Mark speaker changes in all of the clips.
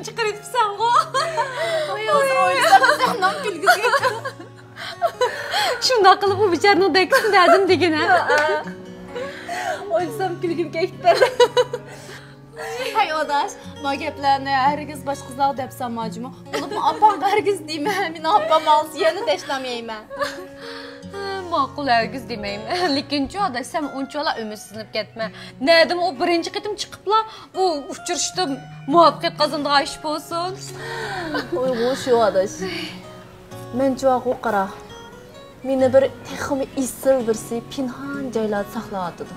Speaker 1: chiqaribsan go.
Speaker 2: Voy, hozir o'ylab sendan kulgisi keldi.
Speaker 1: Shunda qilib u bicharning deksin dedim degina.
Speaker 2: O'ylsam kulgim ketdi. Hay odash, bu gaplarni herkes bosh qizlar deb sanmoqchimi? Uni opam herkes deyman, men opam olsiyani tashlamayman.
Speaker 1: Ma'qul herkes demayman. Lekin cho'da sen unchalar umidsinib ketma. Nedim o birinchi qitim chiqibla bu uchirishda muvaffaqiyat qozondigan ish bo'lsin.
Speaker 2: Voy, shu odash. Men cho'g'u qara. Meni bir texmi isil birsi pinhon joylarda saqlayotdi.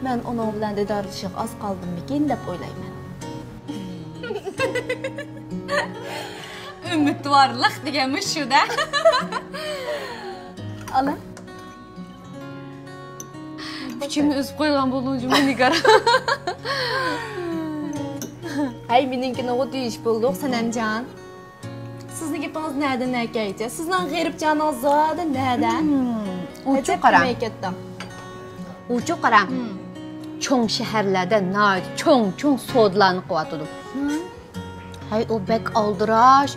Speaker 2: Men onun bilan didorlashib oz qoldimmikin deb o'ylayman.
Speaker 1: Umidvorlik deganmiz shu-da.
Speaker 2: Ala.
Speaker 1: Kuchimni o'zib qo'ygan bo'luvchi Nigar.
Speaker 2: Hay, meninkini o'ti ish bo'ldi, Sanamjon. Sizning gapingiz nereden ekeydi? Sizden g'eribjoningiz zodi nereden?
Speaker 1: Uchu qara. Uchu qara. Cho'ng shaharlarda nayt, cho'ng sodlarni qilyotdi. Hay, o bek aldirash.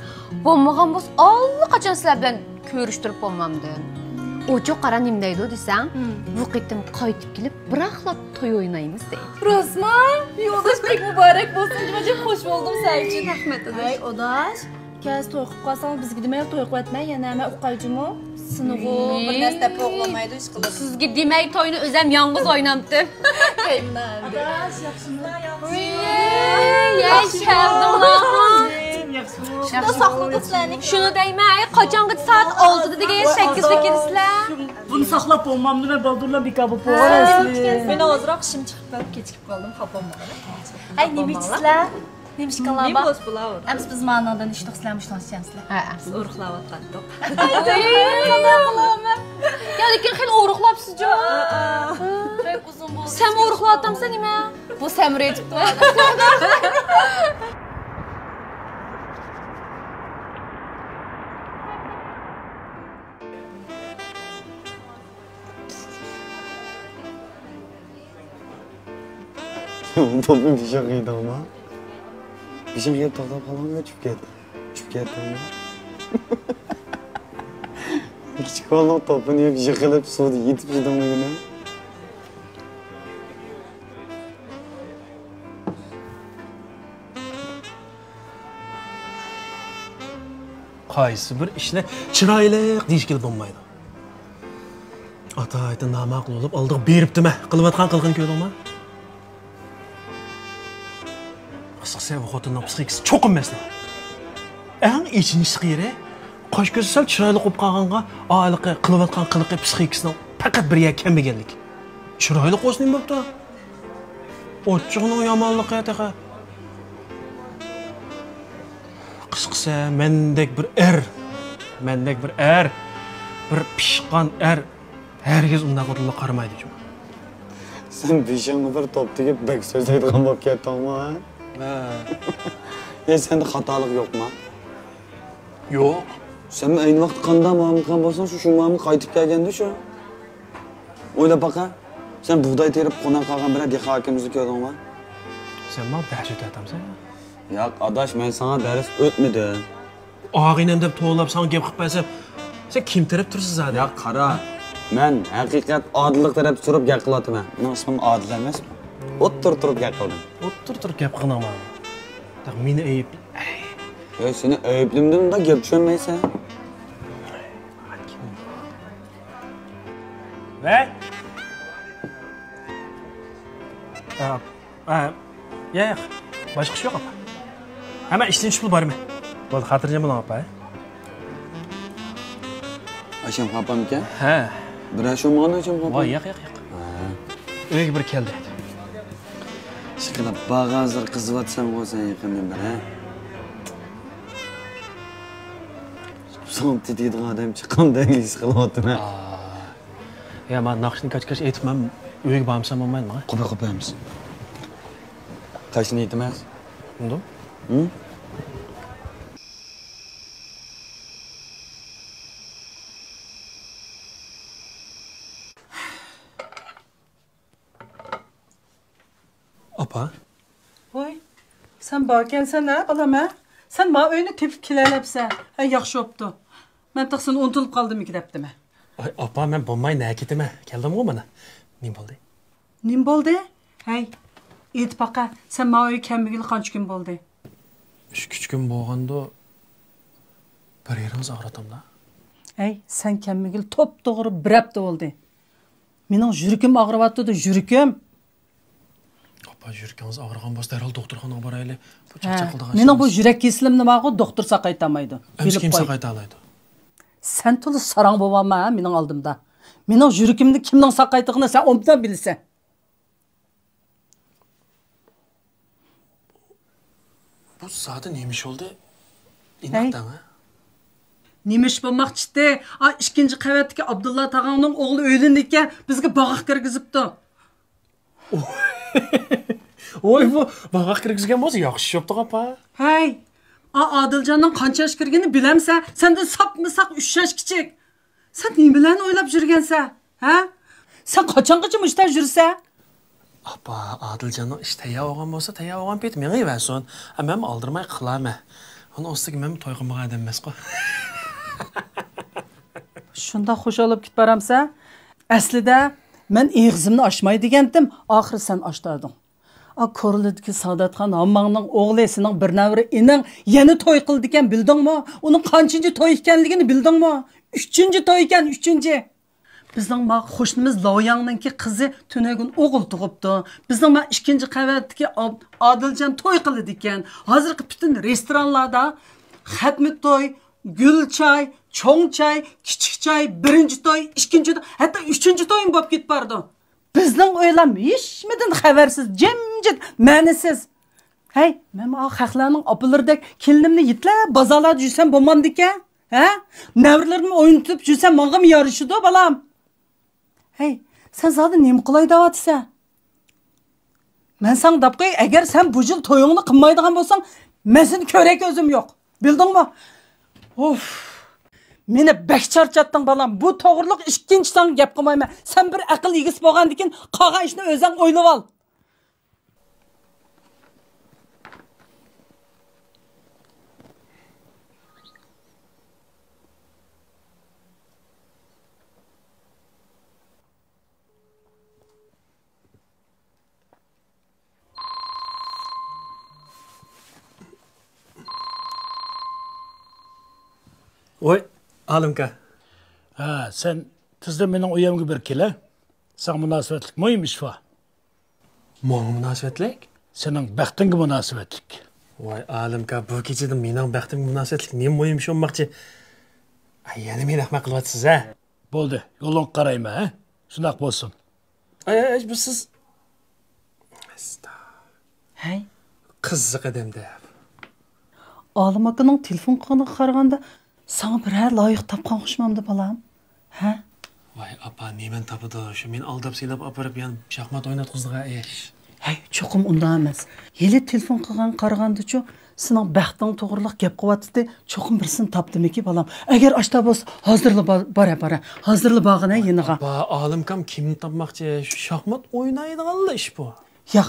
Speaker 1: Bo'lmagan bo'lsa, allaqachon sizlar bilan ko'rishtirib bo'lmamdi. Uchu qara nima deydi desam, bu qitim qaytib kelib, biraqlab to'y o'ynaymiz deydi.
Speaker 2: Rosman, yo'ldosh bek muborak bo'lsin. Juda xush bo'ldim sen uchun.
Speaker 1: Rahmat.
Speaker 2: Hay, odash. Kaz to'y qilib qolsang, bizga demay to'y qilyapman, yana nima uqayjimi? Sinig'i bir narsa o'g'lamaydi ish qilib.
Speaker 1: Sizga demay to'yni o'zim yolg'iz o'ynamdim.
Speaker 2: Qayman.
Speaker 3: Odash, yaxshimi?
Speaker 1: Yashavdim.
Speaker 2: Shunda saqladik sizlarning.
Speaker 1: Shuni deyman, qachongi soat 6da degan 8da kelisizlar.
Speaker 3: Buni saqlab bo'lmamdi, men baldurlar bekabı bo'lasiz.
Speaker 2: Men hozirroq ishim chiqib qolib, kechikib qoldim, xafa bo'ldim. Hay, nima ichsizlar? Nima ishkanlar bor? Ams biz ma'nodan ish to'xtalamishlashamsizlar.
Speaker 1: Ha,
Speaker 2: urug'layotgandik.
Speaker 1: Ya lekin xil o'ruqlabsiz-ku.
Speaker 2: Bek uzun bo'ldi.
Speaker 1: Sen o'ruqlayapsan nima?
Speaker 2: Bu samir etibdi.
Speaker 4: Topun bir şey kıydı ama. Bir şey yiyip tahta falan ve çüp geldi ama. Küçük oğlum topun yiyip yıkılıp suda yitip yedi onu yine.
Speaker 5: Qaysi bir ishni chiroyli deyish kelib bo'lmaydi. Ata-ayta namaqul bo'lib, oldiq beribdimi? Qilayotgan qilg'in ko'rdingmi? Qisqasi bu xotinning psixikasi cho'qim emaslar. Eng ichinchisi qiyri, qosh ko'zi sal chiroyli qilib qolganga, oyliqi qilayotgan qiliqi psixikasining faqat bir yakam ekanlik. Chiroyli qo'shning bo'pti. O'chchiqning yomonligi taqa. Qisqasi mendek bir bir pishqan herkes undan qo'tilib qaramaydi.
Speaker 4: Sen bir şeyini bir top digib bek so'zlaydigan bo'lib ketdingmi? Sende hatalık yok mu?
Speaker 5: Yo'q.
Speaker 4: Sen aynı vaqt qanday muammo bo'lsan, shu muammo qaytib kelganda shu. O'ylab baqa. Sen buğday terib qo'nan qolgan bir deha akamizni ko'rdingmi?
Speaker 5: Sen mal ders o'tatamsan.
Speaker 4: Yo'q, adash, men sana ders o'tmadim.
Speaker 5: Og'inam deb to'g'lab sana gap qilib qo'ysa, sen kim taraf tursiz zada?
Speaker 4: Yo'q, qara. Men haqiqat odillik taraf turib gap qilyapman. Mening ismim Odil emasmi? O'ttirib gap qildim.
Speaker 5: O'ttirib gap qilnaman. Tak meni ayb.
Speaker 4: Ya seni ayblimdim da gap tushunmaysan.
Speaker 5: Ve? Yo'q. Boshqa ish yo'q apa. Hamma ishdan chiqib borma. Bo'ldi, xotirjam bo'ling apa.
Speaker 4: Asham xapam ekan?
Speaker 5: Ha.
Speaker 4: Birashim mana asham xapam.
Speaker 5: Voy, yo'q. Uyga bir keldi.
Speaker 4: Shiqilib bag'azir qizivatsam bo'lsan yaqindan bir, ha? Son deydigan odam chiqqandan his qilyapti, ha?
Speaker 5: Ya, men naqshni kachkash aytibman, uyga bormsam bo'lmaydimi?
Speaker 4: Qo'yamiz. Qashni aytmas?
Speaker 5: Unda?
Speaker 3: Apa?
Speaker 6: Voy, sen
Speaker 3: Sen bakensen ha, balam ha? Sen ma öyle tepip kilerlepsen. Ha, yaxşı optu. Ben taksın unutup kaldım iki deptime.
Speaker 5: Ay, apa, ben bombay ne ketime. Geldim o bana. Nim oldu?
Speaker 3: Nim boldu? Hey, itbaqa, sen ma öyle kemmigil kaç gün boldu?
Speaker 5: 3 gün boğanda bir yerimiz ağrıdım da.
Speaker 3: Hey, sen kemmigil top doğru bir hafta oldu. Mening yürükim ağrıvattı da yürükim.
Speaker 5: Apa, yürükeniz ağrıgan bas derhal doktorxonaga borayli. Bu çaqçaqıldıgan.
Speaker 3: Mening bu yürek kesilimni mağı doktor saqaytamaydı.
Speaker 5: Hemsi kim saqaytalaydı?
Speaker 3: Sen tulu sarang bolanma ha mening oldimda. Mening yürükimni kimning saqaytığını sen obdan bilsen.
Speaker 5: Bu zaten neymiş oldu? İnaktan ha?
Speaker 3: Neymiş bolmoqchidi? İkinci qavatdagi Abdulla tağanın oğlu öylendikən bizga bağaq kirgizibdi.
Speaker 5: Oy, bu bağaq kirgizgan bo'lsa yaxshi yopdi apa.
Speaker 3: Hey, Adilcanın qancha yosh kirgini bilemsen, sen de sapmısaq 3 yaş kichik. Sen ne bilen oylab жүргенsen? Ha? Sen qachongacha ishda жүрсә?
Speaker 5: Apa, Adilcanın iştaya olgan bo'lsa, taya olgan pet meni versin. Men aldırmay qilama. Onu ostiga men to'y qilmagan adam emas qo'y.
Speaker 3: Shunda xush olib ketib boramsa, aslida men eg'zimni ochmay degandim, oxiri sen ochding. Korlidagi Sadatxon Hammangning o'g'li sening bir navri ening yana to'y qildi ekan, bildingmi? Uning qanchinchi to'y ekanligini bildingmi? 3-chi to'y ekan, 3-chi. Bizning ma qo'shnimiz Loyangningki qizi tunagun o'g'il tug'ibdi. Bizning ma 2-chi qavatdagi Adiljon to'y qildi ekan. Hozirgi butun restoranlarda xatmi to'y, gul choy, cho'ng choy, kichik choy, birinchi to'y, ikkinchi to'y, hatto 3-chi to'y bo'lib ketib bordi. Bizning o'ylam hechmidan xabarsiz, jimjit, ma'nisiz. Hey, men o xalqlarning opalaridek kelinimni yitlab bozorlarda yursam bo'lmamdi ekan? Ha? Navrilarimni o'ynatib yursam menga mi yarishidi, balam? Hey, sen zaten nima qilay deyapsan? Men sen deb qo'y, agar sen bu yil to'yingni qilmaydigan bo'lsang, men seni ko'rak o'zim yo'q. Bildingmi? Of. Meni bek charchatding balam. Bu to'g'riliq ikkinchi tong gap qilmayman. Sen bir aql yigis bo'lgandikin, qolgan ishni o'zing o'ylab ol.
Speaker 5: Oy, Alimka.
Speaker 6: Ha, sen tezde mening uyamga bir kela. Sen münasebetlik muymuş fa?
Speaker 5: Mo'ng munosabatlik?
Speaker 6: Sening baxtingga munosabatlik.
Speaker 5: Voy, Alimka, bu kechada mening baxtimga munosabatlik nima mo'yimish olmoqchi? Ay, yana meni ahmoq qilyapsiz ha?
Speaker 6: Bo'ldi, yo'lingga qarayma, ha? Shunaq bo'lsin.
Speaker 5: Ay, bu siz
Speaker 3: Hey,
Speaker 5: qiziq odamda.
Speaker 3: Olim akaning telefon qilganiga qaraganda sana bir loyiq topgan xushmamdi balam. Ha?
Speaker 5: Voy, apa, neman topidi? Shu men aldab silab opirib, yan shaxmat o'ynatqizdiga ish.
Speaker 3: Hey, cho'qim undan emas. Yeli telefon qilgan qaraganda-chu, sening baxting to'g'riliq gap qilyapti. Cho'qim birsini topdimiki balam. Agar ochta bo'lsa, hozirli bora. Hozirli bog'ina yeniga.
Speaker 5: Ba, Alimkam kimni topmoqchi? Shu shaxmat o'ynaydigan ish bu.
Speaker 3: Yo'q,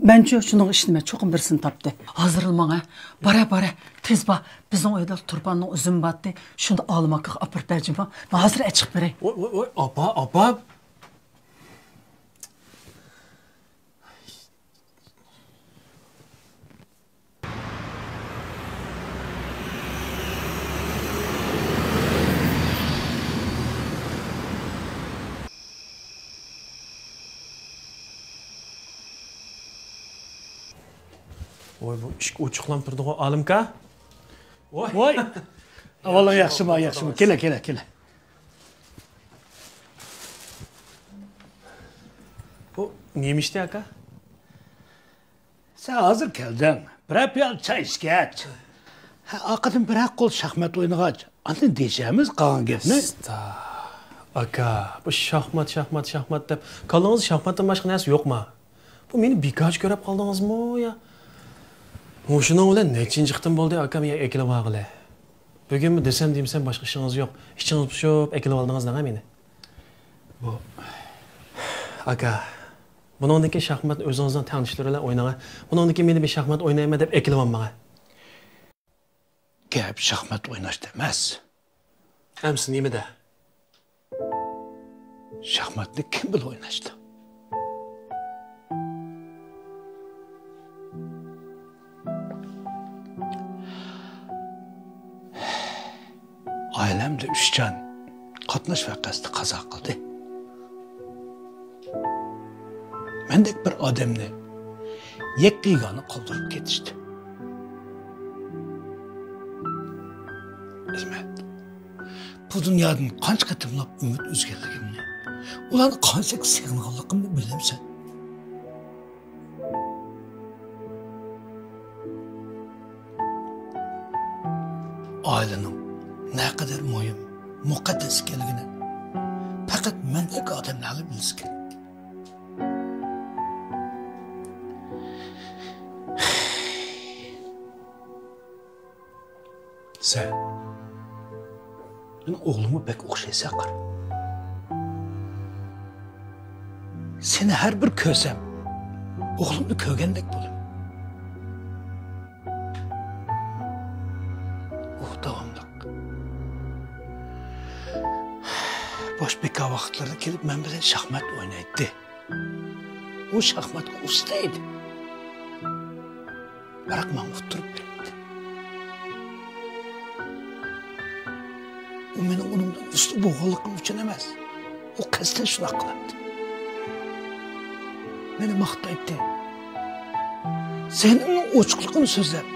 Speaker 3: menchu shuning ishini cho'qim birsini topdi. Hozirli menga bora tez ba bizning uyda turpanning uzum batdi. Shunda olmoqqa opirib berjima. Men hozir chiqib beray.
Speaker 5: Voy, apa. Voy, bu ishga ochiqlanib turdi-ku, Alimka.
Speaker 6: Voy. Avvalo yaxshimi? Kela.
Speaker 5: Bu neymişti aka?
Speaker 6: Sen hazır geldin. Bir piyal çay içkeç. Hakikaten bir kol şahmat oynagaç. Anladın diyeceğimiz kalan gepni.
Speaker 5: Aka, bu şahmat deb. Kalınız şahmatdan başka neresi yok mu? Bu beni birkaç görüp kaldınız mı ya? Şunun öyle nechinchi qitim bo'ldi akam ya ekilib olg'ili. Bugunmi desam demsam boshqa ishingiz yo'q. Ishingiz pishib ekilib oldingiz nima meni? Bu aka, Buningdagi shaxmat o'zingizning tanishlarlar o'ynagan. Buningdagi meni bir shaxmat o'ynayman deb ekilyapman.
Speaker 6: Gap shaxmat o'ynashda emas.
Speaker 5: Hamsi nimada?
Speaker 6: Shaxmatni kim bilan o'ynashdi? Ailemde Üçcan qatnash vaqasida qazo qildi. Mendek bir odamni yekkigani qoldirib ketishdi. İsmet, bu dunyodan qancha qatimlab umid uzganligimni, ularni qancha sevganligimni bilamsan. Ailenin ne kadar mühim, mukaddes ekanligini faqat mendek odamlar bilishi kerak. Sen benim oğlumu pek o'xshaysan qara. Seni her bir ko'rsam, oğlumni ko'rgandek bo'laman. Boş bekar vaqtlarda kelib men bilan shaxmat o'ynaydi. O shaxmatga ustaydi. Biroq men o'tirib ketdi. U meni unimdan usti bo'lganligim uchun emas. O qasddan shuna qiladi. Meni maqtaydi. Senin ochiqligini so'zlab,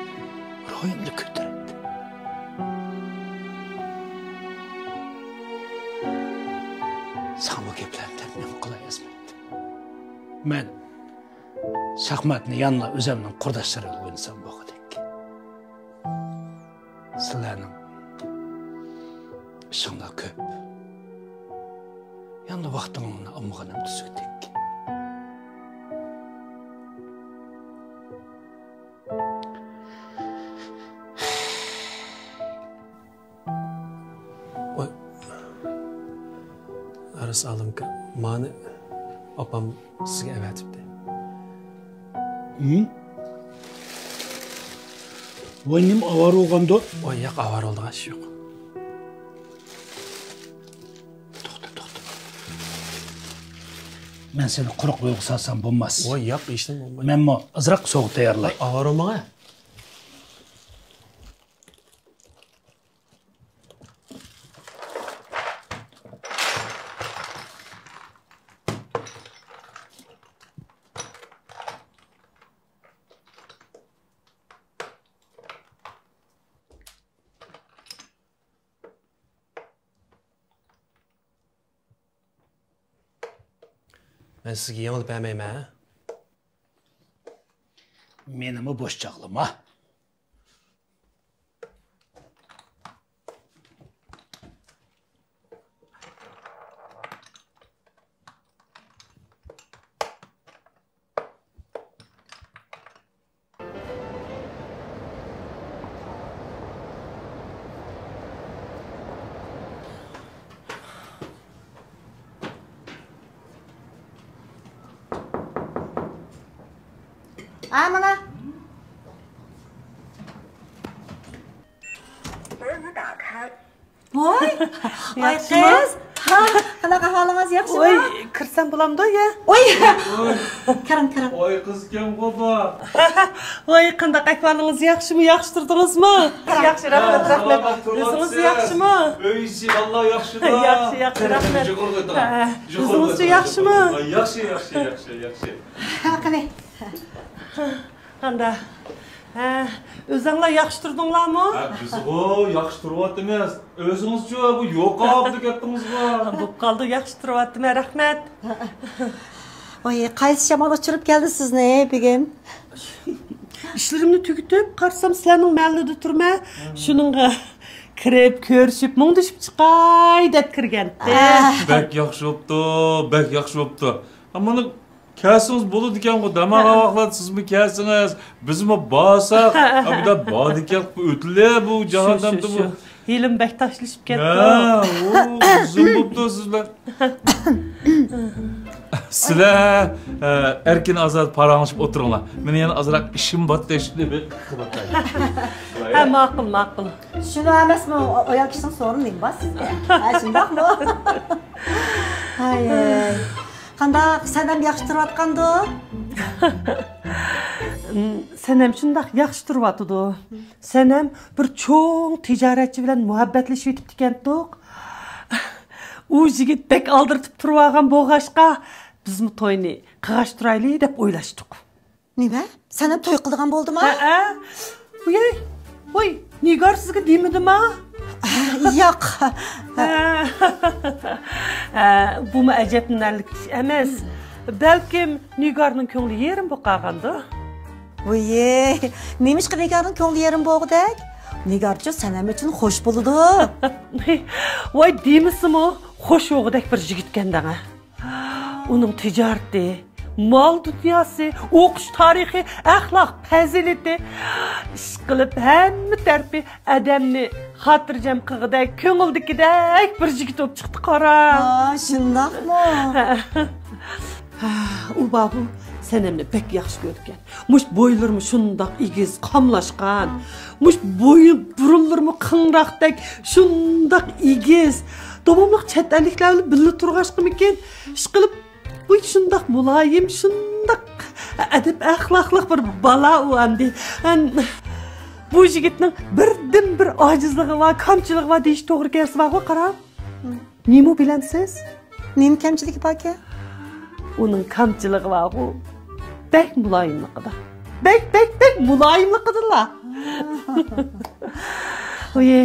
Speaker 6: ruhimni ko'tardi. Sen bu geplerden ben kolay yazmadım. Ben şahmatını yanına özümden kurdaşlarıyla oynasam bu kadar. Sizlerinin işinler köp. Yanında vaxtımın almağanım düzgüdük.
Speaker 5: Arası alım ki, mani opam sizga evatibdi.
Speaker 6: Oynim avar olganda?
Speaker 5: Oy, yo'q, avar oldigan ish yo'q.
Speaker 6: To'xta. Men seni quruq bo'yga salsam bo'lmas.
Speaker 5: Oy, yo'q, ishim bo'lmaydi.
Speaker 6: Men mo azroq sovuq tayyorlay.
Speaker 5: Avar olmaga. Ben sizga yengilib bermayman.
Speaker 6: Menimi bo'sh chaqlama.
Speaker 1: Mana.
Speaker 7: Voy, ay kız. Qanaqa holingiz yaxshimi?
Speaker 8: Voy, kirsam bo'lamdi ya.
Speaker 7: Voy. Kiring.
Speaker 9: Voy, qiz kim qo'pa?
Speaker 8: Voy, qanday ahvolingiz yaxshimi? Yaxshi turdingizmi? Yaxshi, rahmat. O'zingiz yaxshimi?
Speaker 9: O'yisi, valloh yaxshi-da.
Speaker 8: Yaxshi, rahmat. O'zingiz yaxshimi?
Speaker 9: Yaxshi.
Speaker 7: Qani.
Speaker 8: Qanday? O'zinglar yaxshi turdinglarmi?
Speaker 9: Biz yaxshi turyapmiz. O'zingiz-chi bu yo'qoq deb ketdingizmi?
Speaker 8: Bu qoldi, yaxshi turyapman, rahmat.
Speaker 7: Voy, qaysi shamol uchirib keldi sizni bugun?
Speaker 8: İşlerimni tugitib, qarsam sizlarning mahallada turma. Shuningga kirib, ko'rishib, mungdishib chiqay deb kirgandi.
Speaker 9: Bak yaxshi bo'pti. Ammo Kəsiniz bolu diken o damağa vaxtlar sizmi kəsiniz, bizmi basaq, bir de badikən ötüle bu cahannamda bu.
Speaker 8: Elim bək taşlaşıb getdi.
Speaker 9: Ha, o uzun buptu sizler. Sizlar erkin azad paranglashib o'tiringlar. Meni yana azroq ishim bor deb
Speaker 8: Ha, ma'qul.
Speaker 7: Shuni emasmi? Ayol kishining soruni nima bor sizga? Ha, shundaqmi? Hay. Qanday sen ham yaxshi turayotgandi?
Speaker 8: Sen ham shundoq yaxshi turyapti. Sen ham bir cho'ng tijoratchi bilan muhabbatlashib yetibdi ekan-to'q. U yigit bek aldirtib turgan bo'g'ashqa bizmi to'yni qilg'ashtiraylik deb o'ylashdik.
Speaker 7: Nima? Sen ham to'y qildigan bo'ldimi?
Speaker 8: Ha. Voy, Nigar sizga deymidimi?
Speaker 7: Yo'q.
Speaker 8: Bu mu ajablanarlik ish emas. Balkim Nigarning ko'ngli yerim bo'lganda.
Speaker 7: Voy, nemish Nigarning ko'ngli yerim bo'lg'dak? Nigarchi sen ham uchun xo'sh bo'ldi.
Speaker 8: Voy, deymisiz-mi? Xo'sh o'g'dak bir yigit ekan-da. Uning tijorati, mol dunyosi, o'qish tarixi, axloq, fazilati ish qilib hamma tarafı odamni xotirjam qilg'idek, ko'ngildagidek bir yigit bo'lib chiqdi qara.
Speaker 7: Ha, shundaqmi?
Speaker 8: U babu senimni pek yaxshi ko'rgan. Mush bo'ylarmi shundoq igiz, qamlashgan. Mush bo'yi burunlarmi qingroqdek, shundoq igiz. Davomliq chet elliklar bilan birga turg'ashqimikin, ish qilib bu shundoq muloyim, shundoq adab axloqli bir bola u endi. Bu yigitning birdan bir ojizligi va kamchiligi va deyish to'g'ri kelsa qarab. Nima bilamsiz?
Speaker 7: Nima kamchiligi bor ekan?
Speaker 8: Uning kamchiligi va bu bek muloyimligida. Bek muloyimligidirlar. Oye,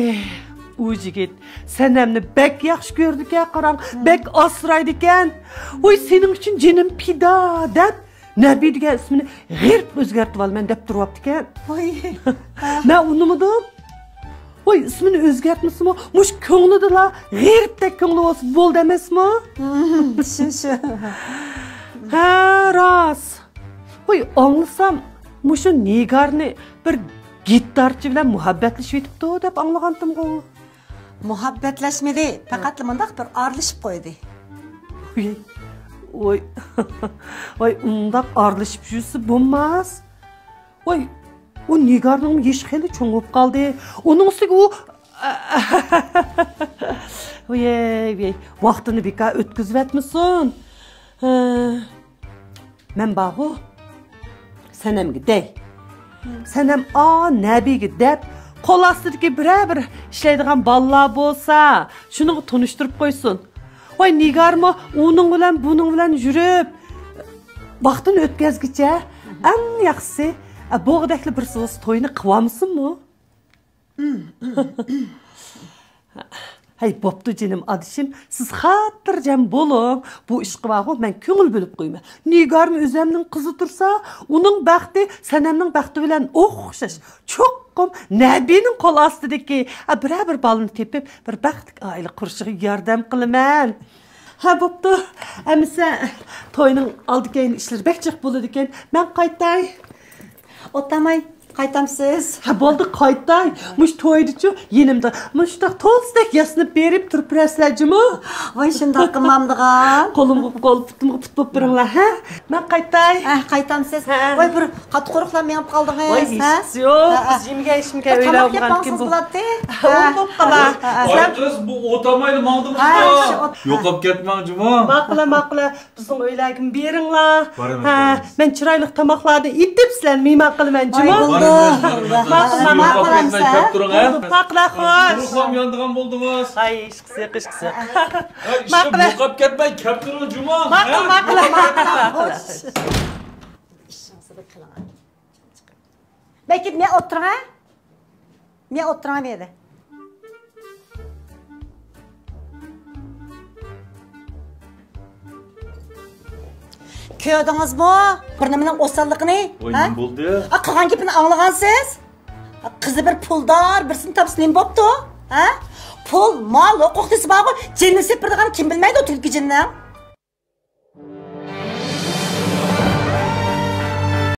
Speaker 8: u yigit senamni bek yaxshi ko'rdi ekan, qarang, bek asraydi ekan. Voy, sening uchun jinim pida deb Nabi degan ismini g'irb o'zgartib olman deb turyapti ekan.
Speaker 7: Voy.
Speaker 8: Men unimadim. Voy, ismini o'zgartmismi? Mush ko'nglida g'irbdek ko'ngli bo'lsa bo'ldi emasmi?
Speaker 7: Shu.
Speaker 8: Ha, rost. Voy, anglasam, mushu Nigarni bir gitarchi bilan muhabbatlashib yetibdi deb anglagandim-ku.
Speaker 7: Muhabbatlashmadi, faqat mundaq bir arlashib qo'ydi.
Speaker 8: Voy, undaq arlashib yursa bo'lmas. Voy, u Nigarning yesh xeli cho'ng bo'lib qoldi. Uning ustiga u voy, vaqtini bekor o'tkazib yotmisan. Men bağı senamga dey. Senam nabiga deb qo'l ostidagi bir ishlaydigan bolalar bo'lsa, shuni tunishtirib qo'ysin. Voy, Nigarmi uning bilan buning bilan yurib vaqtini o'tkazgicha eng yaxshisi bo'g'dakli bir so'z to'yni qilamisinmi? Hay, bo'pti jinim adishim, siz xotirjam bo'ling. Bu ishga vaqo men ko'ngil bo'lib qo'yma. Nigarmi o'zimning qizi tursa, uning baxti sanamning baxti bilan o'xshash. Cho'qqim Nabining qo'l ostidagi bir balni tepib, bir baxtli oila qurishiga yordam qilaman. Ha, bo'pti. Amisa to'yning oldi-keyin ishlar bekchiq bo'ladi ekan. Men qaytay.
Speaker 7: O'tamay qaytamsiz.
Speaker 8: Ha, bo'ldi, qaytay. Mush to'ydichu yenimda. Mushtaq to'lsdak yasinib berib turib raslajimi?
Speaker 7: Voy, shundoq qilmamdigan.
Speaker 8: Qo'limga putimga put bo'lib biringlar, ha? Men qaytay.
Speaker 7: Qaytamsiz. Voy, bir qattiqroqlar menib qoldingiz,
Speaker 8: ha? Yo'q, biz yemga o'ylab kim bu? O'lib qala.
Speaker 9: Aytasiz, bu o'tamayli mangdimi? Yo'qolib ketmangmi?
Speaker 8: Maqla. Bizning o'ylagim beringlar. Ha, men chiroyli tomoqlarni itib sizlarni mehmon qilaman-jimi? Maqla xo'sh.
Speaker 9: Ruhim yondigan bo'ldingiz.
Speaker 8: Ay, ishqisiq.
Speaker 9: Yo'qolib ketmay, kaptirni juma.
Speaker 8: Maqla.
Speaker 7: Belki men o'tiraman edi. Ko'rdingizmi? Bir nimaning o'salligini?
Speaker 9: Voy, nima bo'ldi?
Speaker 7: Qilgan gapini anglagansiz? Qizi bir puldor, birsini topsa nima bo'pti? Ha? Pul, mol, huquq desa bor, jinni sepirdigan kim bilmaydi o tulki jinni?